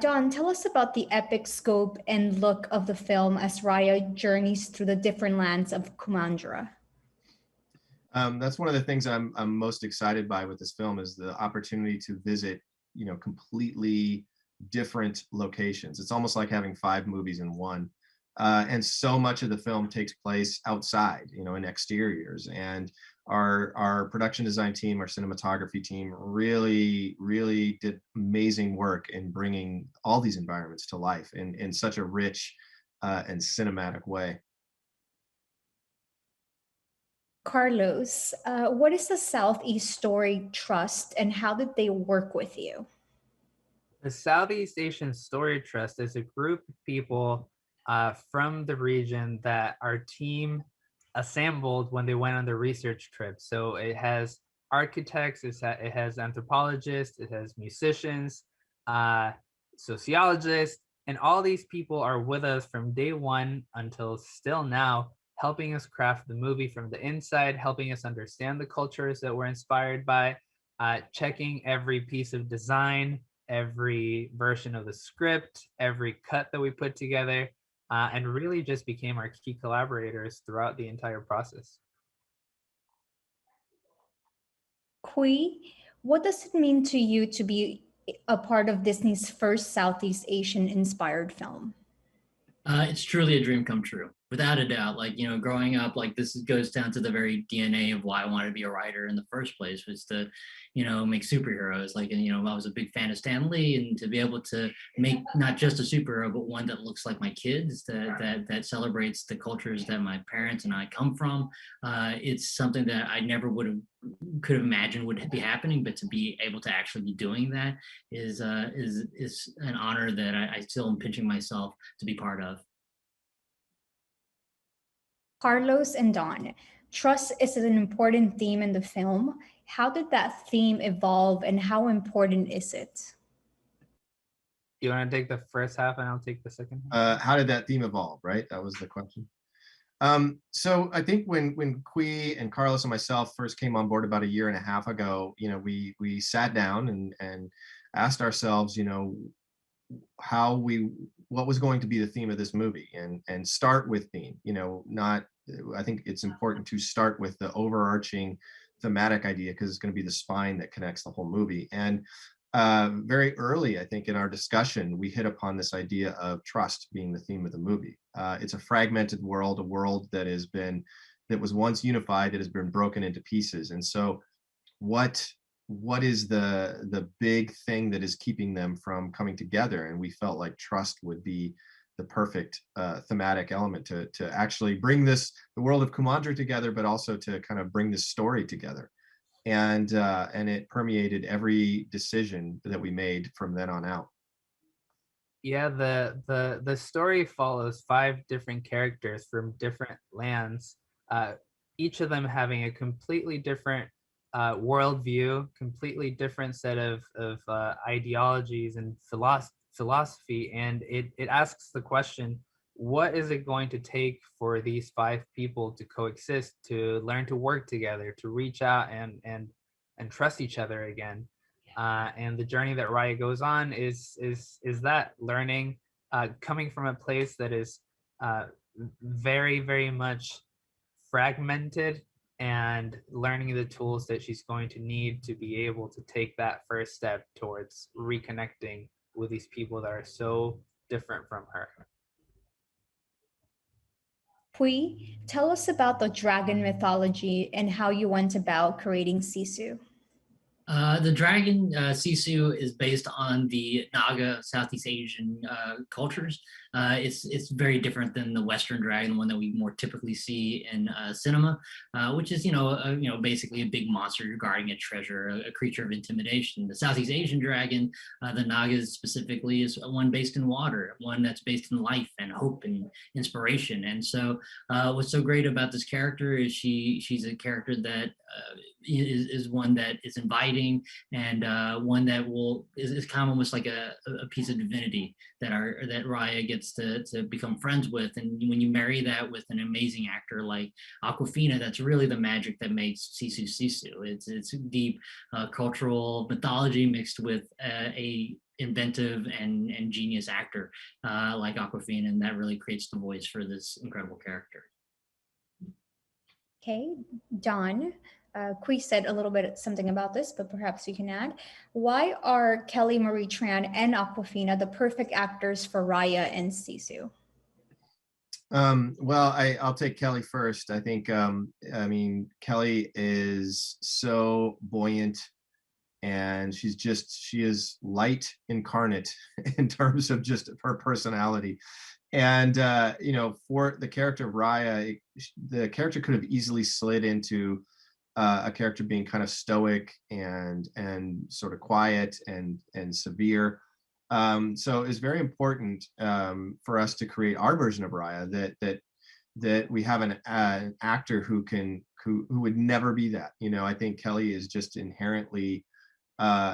Don, tell us about the epic scope and look of the film as Raya journeys through the different lands of Kumandra. That's one of the things I'm most excited by with this film is the opportunity to visit, completely different locations. It's almost like having five movies in one. And so much of the film takes place outside, in exteriors. And our production design team, our cinematography team really, really did amazing work in bringing all these environments to life in such a rich and cinematic way. Carlos, what is the Southeast Story Trust and how did they work with you? The Southeast Asian Story Trust is a group of people from the region that our team assembled when they went on the research trip. So it has architects, it has anthropologists, it has musicians, uh, sociologists, and all these people are with us from day one until still now, helping us craft the movie from the inside, helping us understand the cultures that we're inspired by, checking every piece of design, every version of the script, every cut that we put together, and really just became our key collaborators throughout the entire process. Kui, what does it mean to you to be a part of Disney's first Southeast Asian inspired film? It's truly a dream come true, without a doubt. Like, growing up, like this goes down to the very DNA of why I wanted to be a writer in the first place was to, make superheroes. Like, and, I was a big fan of Stan Lee, and to be able to make not just a superhero, but one that looks like my kids, that celebrates the cultures that my parents and I come from. It's something that I never could have imagined would be happening, but to be able to actually be doing that is an honor that I still am pinching myself to be part of. Carlos and Don, trust is an important theme in the film. How did that theme evolve and how important is it? You want to take the first half and I'll take the second? How did that theme evolve, right? That was the question. So I think when Qui and Carlos and myself first came on board about a year and a half ago, we sat down and asked ourselves, what was going to be the theme of this movie, and start with theme. Not. I think it's important to start with the overarching thematic idea because it's going to be the spine that connects the whole movie. And very early, I think, in our discussion, we hit upon this idea of trust being the theme of the movie. It's a fragmented world, a world that was once unified, that has been broken into pieces. And so what is the big thing that is keeping them from coming together? And we felt like trust would be the perfect thematic element to actually bring the world of Kumandra together, but also to kind of bring this story together. And it permeated every decision that we made from then on out. Yeah, the story follows five different characters from different lands, each of them having a completely different worldview, completely different set of ideologies and philosophy, and it asks the question, what is it going to take for these five people to coexist, to learn to work together, to reach out and trust each other again? And the journey that Raya goes on is that learning, coming from a place that is very, very much fragmented, and learning the tools that she's going to need to be able to take that first step towards reconnecting with these people that are so different from her. Pui, tell us about the dragon mythology and how you went about creating Sisu. The dragon Sisu is based on the Naga Southeast Asian cultures. It's very different than the Western dragon, the one that we more typically see in cinema, which is basically a big monster guarding a treasure, a creature of intimidation. The Southeast Asian dragon, the Nagas specifically, is one based in water, one that's based in life and hope and inspiration. And so, what's so great about this character is she's a character that is one that is inviting, and one that is kind of almost like a piece of divinity that Raya gets to become friends with. And when you marry that with an amazing actor like Awkwafina, that's really the magic that makes Sisu Sisu. It's deep cultural mythology mixed with a inventive and genius actor like Aquafina, and that really creates the voice for this incredible character. Okay, Don. Qui said a little bit something about this, but perhaps you can add. Why are Kelly Marie Tran and Aquafina the perfect actors for Raya and Sisu? Well, I'll take Kelly first. I think, I mean, Kelly is so buoyant, and she is light incarnate in terms of just her personality. And, you know, for the character of Raya, the character could have easily slid into a character being kind of stoic and sort of quiet and severe. So it's very important for us to create our version of Raya, that we have an actor who would never be that. You know, I think Kelly is just inherently,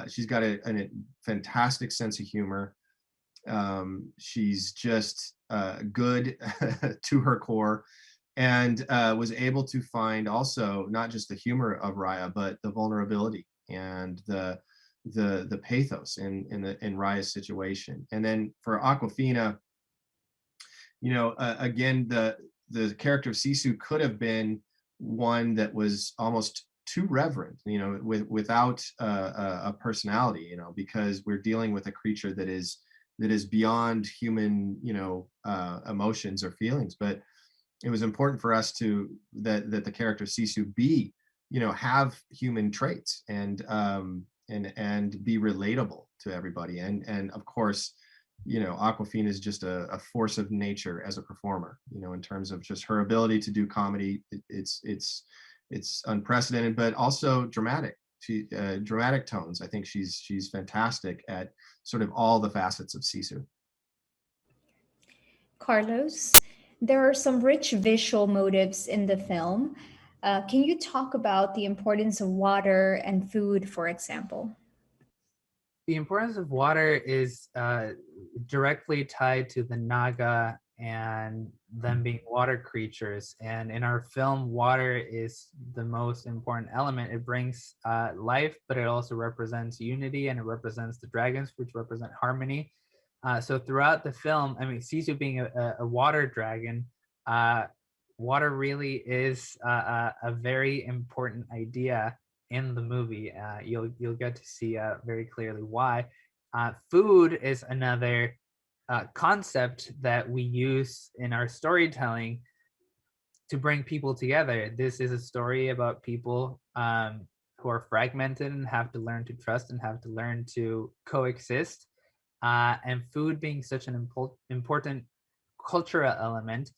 she's got a fantastic sense of humor. She's just good to her core, and was able to find also not just the humor of Raya, but the vulnerability and the pathos in Raya's situation. And then for Aquafina, you know, again, the character of Sisu could have been one that was almost too reverent, you know, without a personality, you know, because we're dealing with a creature that is beyond human, you know, emotions or feelings. But it was important for us that the character Sisu be, you know, have human traits and be relatable to everybody. And of course, you know, Aquafina is just a force of nature as a performer, you know, in terms of just her ability to do comedy. It's unprecedented, but also dramatic. Dramatic tones. I think she's fantastic at sort of all the facets of Sisu. Carlos, there are some rich visual motives in the film. Can you talk about the importance of water and food, for example? The importance of water is directly tied to the Naga and them being water creatures. And in our film, water is the most important element. It brings life, but it also represents unity, and it represents the dragons, which represent harmony. So throughout the film, I mean, Sisu being a water dragon, water really is a very important idea in the movie. You'll get to see very clearly why. Food is another concept that we use in our storytelling to bring people together. This is a story about people who are fragmented and have to learn to trust and have to learn to coexist. And food being such an important cultural element,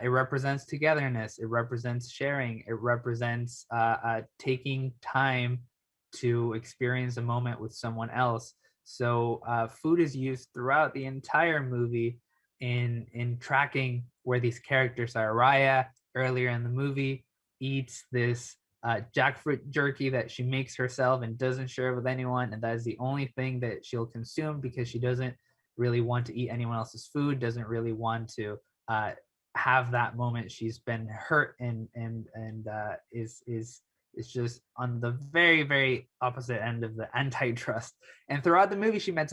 it represents togetherness, it represents sharing, it represents taking time to experience a moment with someone else. So food is used throughout the entire movie in tracking where these characters are. Raya, earlier in the movie, eats this jackfruit jerky that she makes herself and doesn't share with anyone, and that is the only thing that she'll consume because she doesn't really want to eat anyone else's food, doesn't really want to have that moment. She's been hurt and is just on the very, very opposite end of the antitrust. And throughout the movie, she meets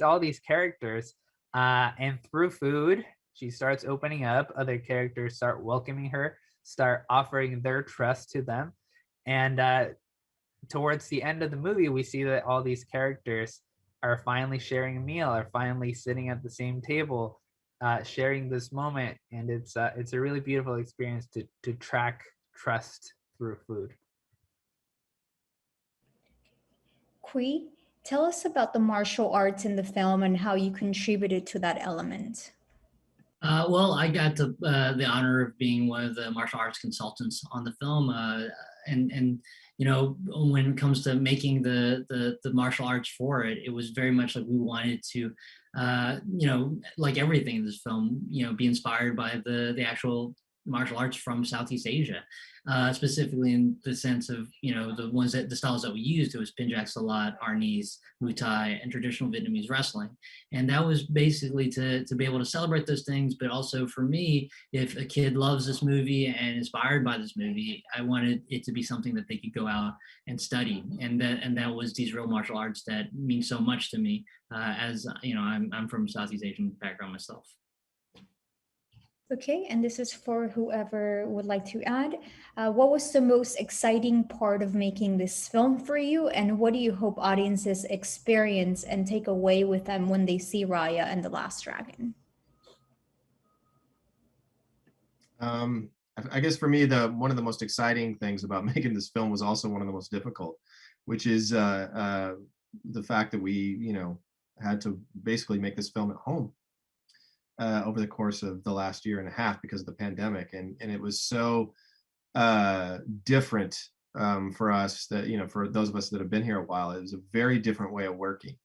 all these characters, and through food, she starts opening up. Other characters start welcoming her, start offering their trust to them. And towards the end of the movie, we see that all these characters are finally sharing a meal, are finally sitting at the same table, sharing this moment. And it's a really beautiful experience to track trust through food. Qui, tell us about the martial arts in the film and how you contributed to that element. Well, I got the honor of being one of the martial arts consultants on the film, and you know, when it comes to making the martial arts for it, it was very much like we wanted to, you know, like everything in this film, you know, be inspired by the actual martial arts from Southeast Asia, specifically in the sense of, the styles that we used. It was Pinjak Salat, Arnis, Muay Thai, and traditional Vietnamese wrestling. And that was basically to be able to celebrate those things. But also for me, if a kid loves this movie and inspired by this movie, I wanted it to be something that they could go out and study. And that was these real martial arts that mean so much to me, as I'm from Southeast Asian background myself. Okay, and this is for whoever would like to add. What was the most exciting part of making this film for you, and what do you hope audiences experience and take away with them when they see Raya and the Last Dragon? I guess for me, one of the most exciting things about making this film was also one of the most difficult, which is the fact that we, had to basically make this film at home over the course of the last year and a half because of the pandemic, and it was so different for us that, for those of us that have been here a while, it was a very different way of working,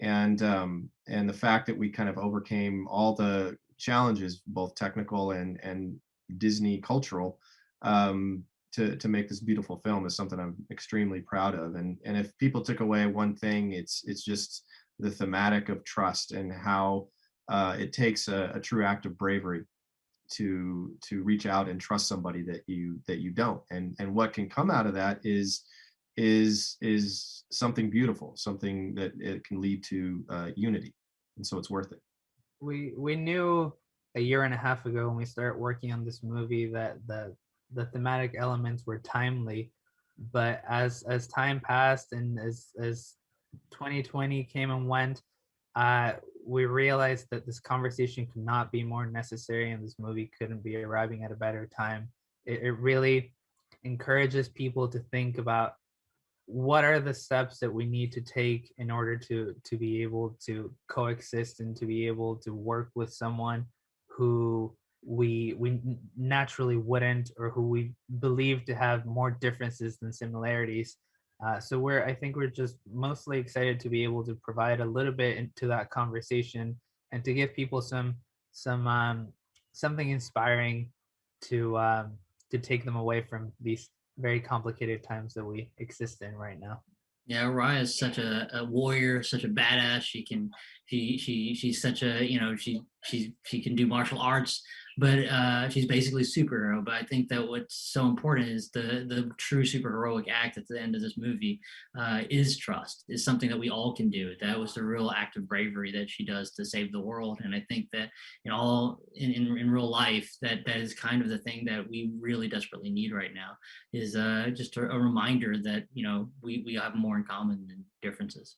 and the fact that we kind of overcame all the challenges, both technical and Disney cultural, to make this beautiful film is something I'm extremely proud of. And if people took away one thing, it's just the thematic of trust and how it takes a true act of bravery to reach out and trust somebody that you don't. And what can come out of that is something beautiful, something that it can lead to unity. And so it's worth it. We knew a year and a half ago when we started working on this movie that the thematic elements were timely, but as time passed and as 2020 came and went, we realized that this conversation could not be more necessary, and this movie couldn't be arriving at a better time. It really encourages people to think about what are the steps that we need to take in order to be able to coexist and to be able to work with someone who we naturally wouldn't, or who we believe to have more differences than similarities. So I think we're just mostly excited to be able to provide a little bit into that conversation and to give people something inspiring to take them away from these very complicated times that we exist in right now. Yeah, Raya is such a warrior, such a badass. She's such a, she can do martial arts, but she's basically a superhero. But I think that what's so important is the true superheroic act at the end of this movie is trust, is something that we all can do. That was the real act of bravery that she does to save the world. And I think that in real life, that is kind of the thing that we really desperately need right now, is just a reminder that we have more in common than differences.